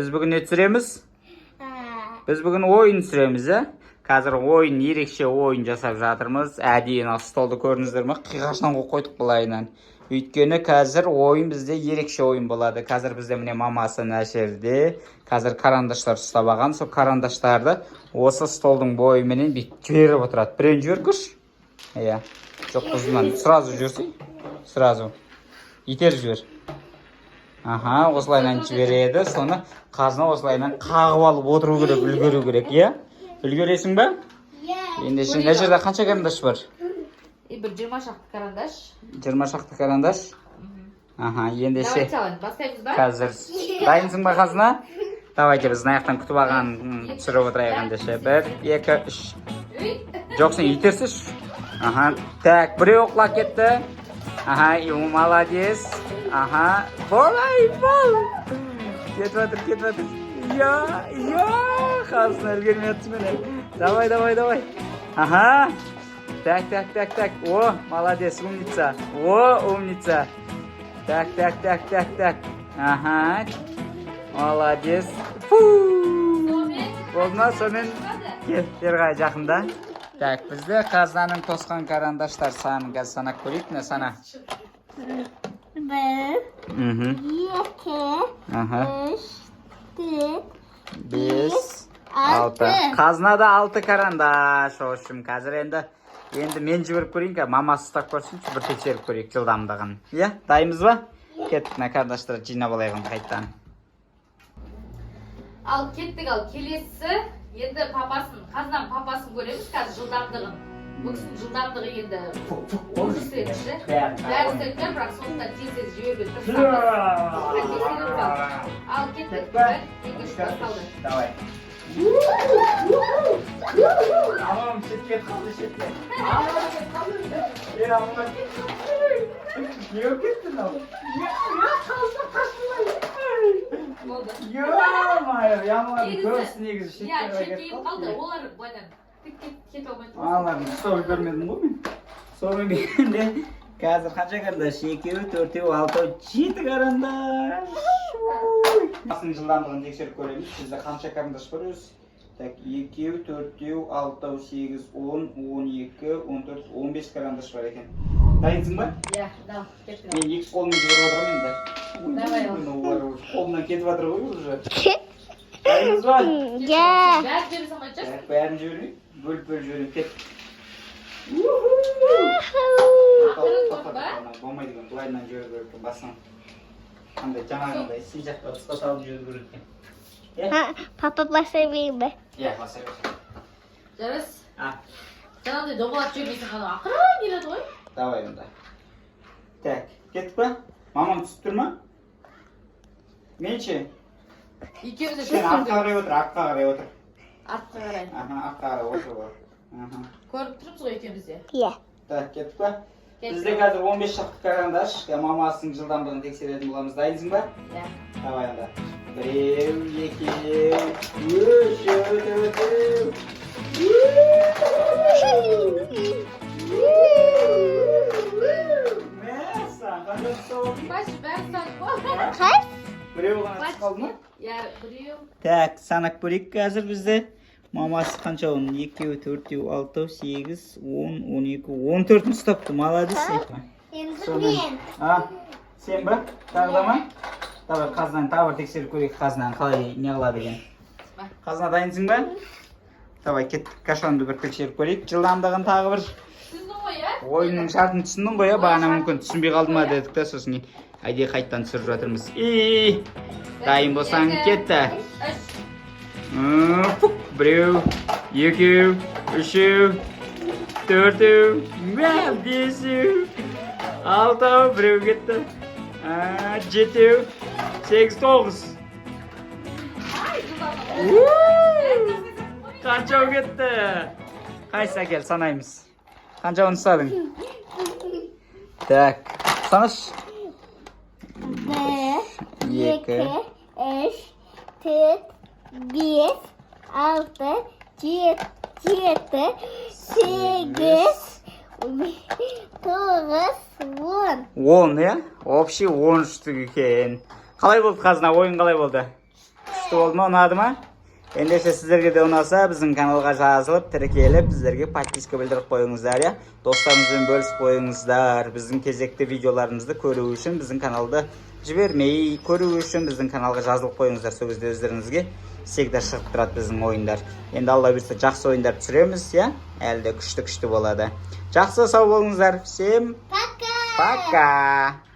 Biz bugün ne түсіреміз? Biz bugün oyun түсіреміз, Қазір ойын, ерекше ойын жасап жатырмыз. Әдейі столды көрдіңіздер ме? Қиғашынан қойдық былайынан. Өйткені қазір ойын бізде ерекше ойын болады. Қазір бізде міне мамасы Нәшерде. Қазір карандаштар ұстап алған. Сол карандаштарды осы столдың бойыменен бүйтіп жіберіп отырады. Біреуін жібергіш. Иә. Жоқ, ұзынан. Сразу жүрсей. Сразу. Итеріп жібер. Аха, осылайынан жібереді. Соны қазына осылайынан қағып алып отыру керек, үлгеру керек, иә? Үлгересің ба? Иә. Ендеше мына жерде қанша карандаш бар? Bir 20 шақты карандаш. 20 шақты карандаш. Аха, ендеше. Давайте алайын, бастаймыз ба? Қазір. Дайынсың ба қазына? Давайте біз аяқтан күтіп алған түсіріп отырайық ендеше. 1, 2, 3. Жоқсың, итерсіз. Аха, так, біреу құлап кетті. Аха, молодец. Аха, бол. Кетіп жатыр. Я, қазына үлгермей жатсың мені. Давай. Аха. Так. О, молодец, умница. Умница. Так. Ага. Молодец. Болды ма, сонымен бері қарай жақында. Так, бізде қазынаның тосқан карандаштар санын қазір санап көрейік. Не сана? 1, 2, 3, 4, 5, 6. Қазынада 6 карандаш. Ошым, қазір енді мен жіберіп көрейін, мамасы ұстап көрсінші, бір тексеріп көрейік жылдамдығын. Иә, дайымыз ба? Кеттік, карандаштарды жинап алайық қайттан. Ал кеттік, ал келесі енді қазынан папасын көреміз, қазір жылдамдығын. Бұл кісінің жылдамдығы енді өндірсемізді. Бәрі сәттер, бірақ соңында тез жіберіп Ал кеттік, 1, 2, 3 басталды. Давай. Амам шетке қалды. Амам не болып кеттің ау? Болды. Көрсі негізі шетке Иә, шетке қалды, олар бұйдан кет алмайды. Аларын ұстау көрмедім ғой мен. Сонымен де қазір қанша карандаш? 2, 4, 6, 7 карандаш. Басының жылдамдығын тексеріп көреміз. Бізде қанша карандаш бар өзі? Так, 2, 4, 6, 8, 10, 12, 14, 15 карандаш бар екен. Дайынсың ба? Иә, дал, кеттік. Мен екі қолымды жіберіп отырмын енді. Давай ал. Қолымнан кетіп жатыр ғой уже. Дайынсыз ба? Иә. Бәрі жібере салмай жүрсің? Бәрін жіберейік. Бөліп жіберейік. Кет. Болмайды екен, былайынан жіберу керек екен басынан. Қандай жаңағындай сен жаққа тұсқа салып жіберу керек екен. Папа басай берейін бе? Иә, басай бер. Жарас. Жаңағыдай домалап жібермейсің ғана ақырын келеді ғой. Давай онда. Так, кеттік па? Мамам түсіп тұр ма? Мен ше? Екеуміз де Сен артқа қарай отыр, артқа қарай отыр. Артқа қарай. Артқа қарай отыр ғой. Көріп тұрмыз ғой екеуміз де. Иә. Так, кеттік па? Бізде қазір 15 шақты карандаш. Мамасының жылдамдығын тексеретін боламыз. Дайынсың ба? Иә. Давай онда. 1, 2, 3, 4. Мәсі, қандай тұсау олды? Башы бәрі санып қой. Қай? Біреу ғана тұс қалды ма? Иә, біреу. Так, санап көрейік қазір бізде. Мамасы қанша оның? 2, 4, 6, 8, 10, 12, 14 ұстапты. Молодец. Енді мен. Сен ба? Тағы да ма? Давай, қазынан тағы тексеріп көрейік қазынан қалай не қылады екен. Қазына дайынсың ба? Давай, кеттік кашонды бір тексеріп көрейік. Жылдамдығын тағы бір. Түсіндің ғой, иә? Ойынның шартын түсіндің ғой, бағана мүмкін түсінбей қалды ма дедік та, сосын әйде қайттан түсіріп жатырмыз. Дайын болсаң кетті. Біреу, екеу, үшеу, төртеу, бесеу, алтау, біреу кетті. Жетеу, 8, 9. Қаншау кетті? Қайсы әкел, санаймыз. Қаншауын ұстадың? Так, санаш. 1, 2, 3, 4, 5, 6, 7, 8, 9, 10. 10, иә? Общий 10 штук екен. Қалай болды қазына? Ойын қалай болды? күшті болды ма, ұнады ма? Ендеше сіздерге де ұнаса, біздің каналға жазылып, тіркеліп, біздерге подписка білдіріп қойыңыздар, я. Достарыңызбен бөлісіп қойыңыздар. Біздің кезекті видеоларымызды көру үшін, біздің каналды жібермей көру үшін біздің каналға жазылып қойыңыздар. Сол кезде өздеріңізге всегда шығып тұрады біздің ойындар. Енді Алла бұйырса жақсы ойындар түсіреміз, я. Әлі де күшті болады. Жақсы сау болыңыздар. Всем Пока. пока.